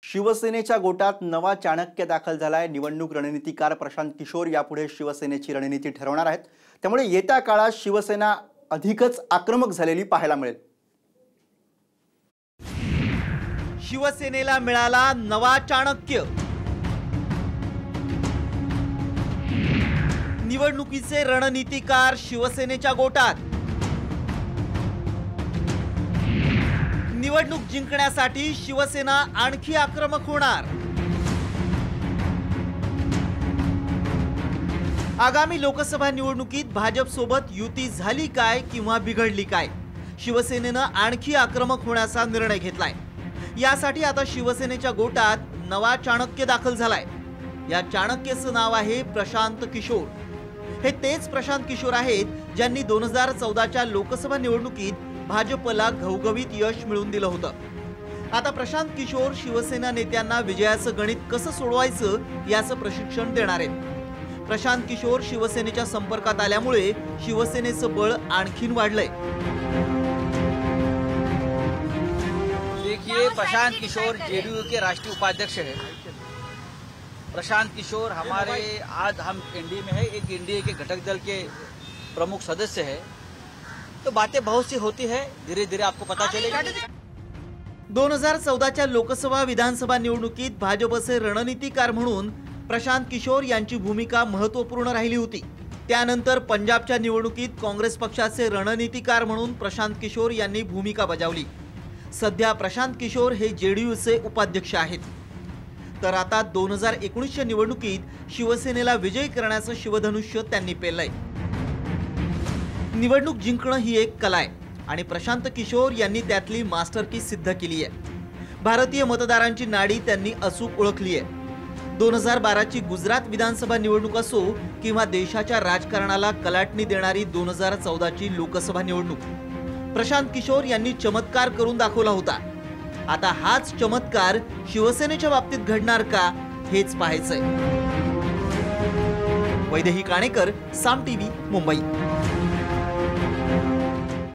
शिवसेनेच्या गोटात नवा चाणक्य दाखल झालाय। निवडणूक रणनीतिकार प्रशांत किशोर यापुढे शिवसेनेची रणनीती ठरवणार आहेत। त्यामुळे येत्या काळात शिवसेना अधिकच आक्रमक झालेली पाहायला मिळेल। शिवसेनेला मिळाला नवा चाणक्य। निवडणुकीचे रणनीतिकार शिवसेनेच्या गोटात। निवडणूक जिंकण्यासाठी शिवसेना आणखी आक्रमक होणार। आगामी लोकसभा निवडणुकीत भाजप सोबत युती झाली काय किंवा बिघडली काय, शिवसेनेनं आणखी आक्रमक होण्याचा निर्णय घेतलाय। यासाठी आता शिवसेनेच्या गोटात नवा चाणक्य दाखल झालाय। या चाणक्याचं नाव आहे प्रशांत किशोर। हे तेच प्रशांत किशोर आहेत ज्यांनी 2014च्या लोकसभा निवडणुकीत भाजपला घवघवीत यश मिळवून दिलं होतं। आता प्रशांत किशोर शिवसेना नेत्यांना विजयाचं गणित कसं सोडवायचं याचं प्रशिक्षण देणार आहेत। प्रशांत किशोर शिवसेनेच्या संपर्कात आल्यामुळे शिवसेनेचं बळ आणखीन वाढलंय। देखिए, प्रशांत किशोर जेडीयू के राष्ट्रीय उपाध्यक्ष है। प्रशांत किशोर हमारे आज हम एनडीए में है, एक एनडीए के घटक दल के प्रमुख सदस्य है। तो बातें बहुत सी होती है, धीरे धीरे आपको पता चलेगा। 2014च्या लोकसभा विधानसभा निवडणुकीत भाजपचे रणनीतिकार म्हणून प्रशांत किशोर यांची भूमिका महत्त्वपूर्ण राहिली होती। त्यानंतर पंजाबच्या निवडणुकीत काँग्रेस पक्षाचे रणनीतिकार म्हणून प्रशांत किशोर यांनी भूमिका बजावली। सध्या प्रशांत किशोर हे जेडीयूचे उपाध्यक्ष आहेत। तर आता 2019च्या निवडणुकीत शिवसेनेला विजयी करण्याचं शिवधनुष्य त्यांनी पेललंय। निवडणूक जिंकणं ही एक कला आहे आणि प्रशांत किशोर यांनी त्यातली मास्टरकी सिद्ध केली आहे। भारतीय मतदारांची नाडी त्यांनी अचूक ओळखली आहे। 2012ची गुजरात विधानसभा निवडणूक असो किंवा देशाच्या राजकारणाला कलाटणी देणारी 2014ची लोकसभा निवडणूक, प्रशांत किशोर यांनी चमत्कार करून दाखवला होता। आता हाच चमत्कार शिवसेनेच्या बाबतीत घडणार का हेच पाहायचंय। वैदेही काणेकर, साम टीव्ही, मुंबई।